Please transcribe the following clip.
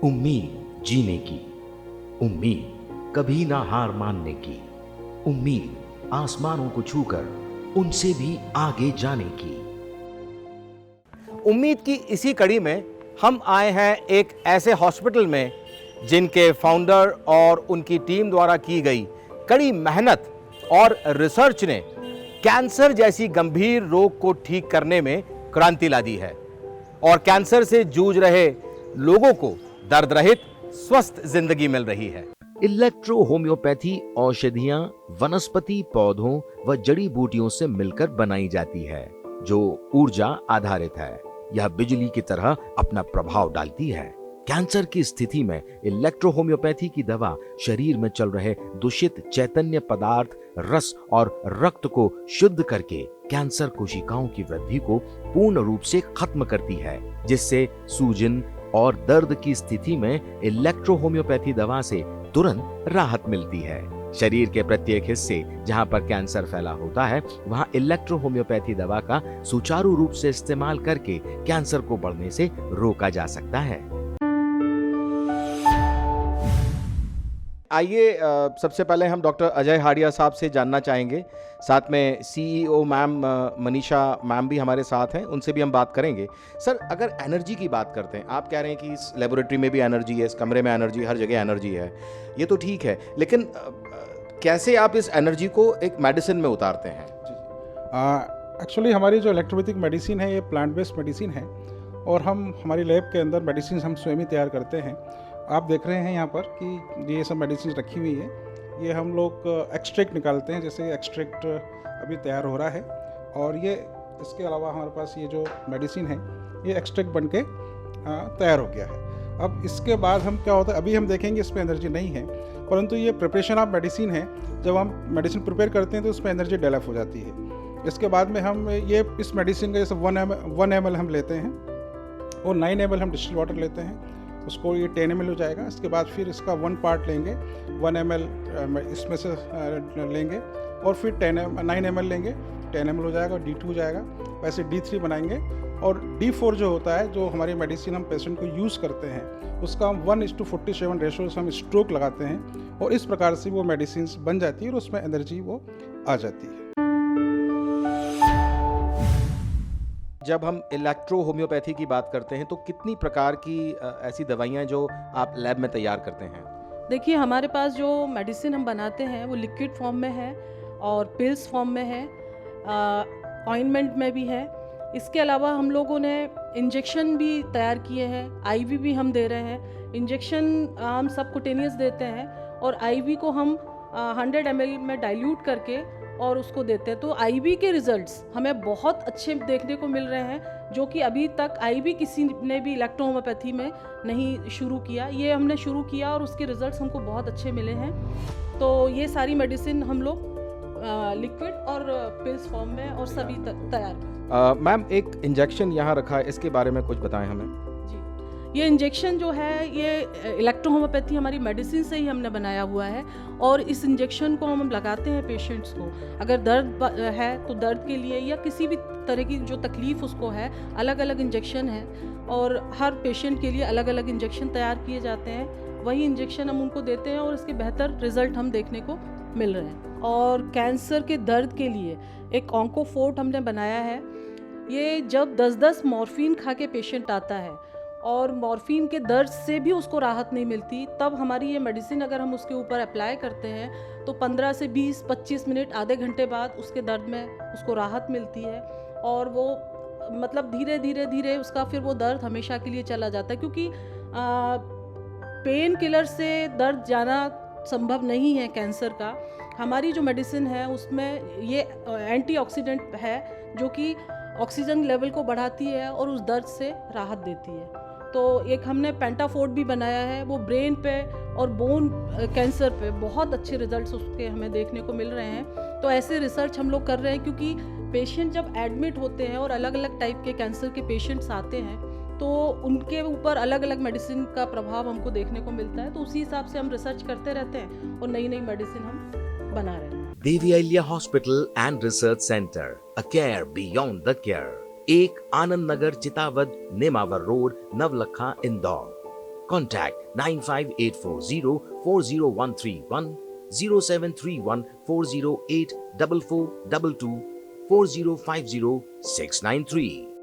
उम्मीद जीने की, उम्मीद कभी ना हार मानने की, उम्मीद आसमानों को छूकर उनसे भी आगे जाने की। उम्मीद की इसी कड़ी में हम आए हैं एक ऐसे हॉस्पिटल में जिनके फाउंडर और उनकी टीम द्वारा की गई कड़ी मेहनत और रिसर्च ने कैंसर जैसी गंभीर रोग को ठीक करने में क्रांति ला दी है और कैंसर से जूझ रहे लोगों को दर्द रहित स्वस्थ जिंदगी मिल रही है। इलेक्ट्रो होम्योपैथी औषधियां वनस्पति पौधों व जड़ी बूटियों से मिलकर बनाई जाती है जो ऊर्जा आधारित है। यह बिजली की तरह अपना प्रभाव डालती है। कैंसर की स्थिति में इलेक्ट्रो होम्योपैथी की दवा शरीर में चल रहे दूषित चैतन्य पदार्थ, रस और रक्त को शुद्ध करके कैंसर कोशिकाओं की वृद्धि को पूर्ण रूप से खत्म करती है, जिससे सूजन और दर्द की स्थिति में इलेक्ट्रो होम्योपैथी दवा से तुरंत राहत मिलती है। शरीर के प्रत्येक हिस्से जहां पर कैंसर फैला होता है, वहां इलेक्ट्रो होम्योपैथी दवा का सुचारू रूप से इस्तेमाल करके कैंसर को बढ़ने से रोका जा सकता है। आइए सबसे पहले हम डॉक्टर अजय हाड़िया साहब से जानना चाहेंगे। साथ में सीईओ मैम मनीषा मैम भी हमारे साथ हैं, उनसे भी हम बात करेंगे। सर, अगर एनर्जी की बात करते हैं, आप कह रहे हैं कि इस लेबोरेटरी में भी एनर्जी है, इस कमरे में एनर्जी, हर जगह एनर्जी है, ये तो ठीक है, लेकिन कैसे आप इस एनर्जी को एक मेडिसिन में उतारते हैं? एक्चुअली हमारी जो इलेक्ट्रोपैथिक मेडिसिन है ये प्लांट बेस्ड मेडिसिन है और हम हमारी लैब के अंदर मेडिसिन हम स्वयं ही तैयार करते हैं। आप देख रहे हैं यहाँ पर कि ये सब मेडिसिन रखी हुई है, ये हम लोग एक्सट्रैक्ट निकालते हैं। जैसे एक्सट्रैक्ट अभी तैयार हो रहा है और ये इसके अलावा हमारे पास ये जो मेडिसिन है ये एक्सट्रैक्ट बन के तैयार हो गया है। अब इसके बाद हम क्या होता है, अभी हम देखेंगे इसमें एनर्जी नहीं है, परंतु ये प्रिपरेशन ऑफ मेडिसिन है। जब हम मेडिसिन प्रिपेयर करते हैं तो उसमें एनर्जी डेवलप हो जाती है। इसके बाद में हम ये इस मेडिसिन का जैसे 1 ml हम लेते हैं और 9 ml हम डिस्टिल वाटर लेते हैं, उसको ये 10 ml हो जाएगा। इसके बाद फिर इसका 1 पार्ट लेंगे, 1 ml इसमें से लेंगे और फिर 9 ml लेंगे, 10 ml हो जाएगा, D2 हो जाएगा। वैसे D3 बनाएंगे और D4 जो होता है, जो हमारी मेडिसिन हम पेशेंट को यूज़ करते हैं, उसका हम 1:47 रेशो से हम स्ट्रोक लगाते हैं और इस प्रकार से वो मेडिसिन बन जाती है और उसमें एनर्जी वो आ जाती है। जब हम इलेक्ट्रो होम्योपैथी की बात करते हैं तो कितनी प्रकार की ऐसी दवाइयाँ जो आप लैब में तैयार करते हैं? देखिए, हमारे पास जो मेडिसिन हम बनाते हैं वो लिक्विड फॉर्म में है और पिल्स फॉर्म में है, ऑइंटमेंट में भी है। इसके अलावा हम लोगों ने इंजेक्शन भी तैयार किए हैं, आईवी भी हम दे रहे हैं। इंजेक्शन हम सबकुटेनियस देते हैं और आईवी को हम 100 ml में डाइल्यूट करके और उसको देते हैं। तो आईवी के रिजल्ट्स हमें बहुत अच्छे देखने को मिल रहे हैं, जो कि अभी तक आईवी किसी ने भी इलेक्ट्रो होम्योपैथी में नहीं शुरू किया। ये हमने शुरू किया और उसके रिजल्ट्स हमको बहुत अच्छे मिले हैं। तो ये सारी मेडिसिन हम लोग लिक्विड और पिल्स फॉर्म में और सभी तैयार करते। मैम, एक इंजेक्शन यहाँ रखा है, इसके बारे में कुछ बताएं हमें। ये इंजेक्शन जो है ये इलेक्ट्रो होम्योपैथी हमारी मेडिसिन से ही हमने बनाया हुआ है और इस इंजेक्शन को हम लगाते हैं पेशेंट्स को। अगर दर्द है तो दर्द के लिए या किसी भी तरह की जो तकलीफ़ उसको है, अलग अलग इंजेक्शन है और हर पेशेंट के लिए अलग अलग इंजेक्शन तैयार किए जाते हैं। वही इंजेक्शन हम उनको देते हैं और इसके बेहतर रिजल्ट हम देखने को मिल रहे हैं। और कैंसर के दर्द के लिए एक ऑन्कोफोर्ट हमने बनाया है। ये जब 10-10 मॉर्फिन खा के पेशेंट आता है और मॉर्फिन के दर्द से भी उसको राहत नहीं मिलती, तब हमारी ये मेडिसिन अगर हम उसके ऊपर अप्लाई करते हैं तो 15 से 20-25 मिनट, आधे घंटे बाद उसके दर्द में उसको राहत मिलती है और वो मतलब धीरे धीरे धीरे उसका फिर वो दर्द हमेशा के लिए चला जाता है। क्योंकि पेन किलर से दर्द जाना संभव नहीं है कैंसर का। हमारी जो मेडिसिन है उसमें ये एंटीऑक्सीडेंट है जो कि ऑक्सीजन लेवल को बढ़ाती है और उस दर्द से राहत देती है। तो एक हमने पेंटाफोर्ट भी बनाया है, वो ब्रेन पे और बोन कैंसर पे बहुत अच्छे रिजल्ट्स उसके हमें देखने को मिल रहे हैं। तो ऐसे रिसर्च हम लोग कर रहे हैं क्योंकि पेशेंट जब एडमिट होते हैं और अलग अलग टाइप के कैंसर के पेशेंट्स आते हैं तो उनके ऊपर अलग अलग मेडिसिन का प्रभाव हमको देखने को मिलता है। तो उसी हिसाब से हम रिसर्च करते रहते हैं और नई नई मेडिसिन हम बना रहे हैं। Devi Ahilya hospital and research centre, a care beyond the care, एक आनंद नगर, चितावद, नेमावर रोड, नवलखा, इंदौर। Contact 95840 0731 408 4422 4050 693.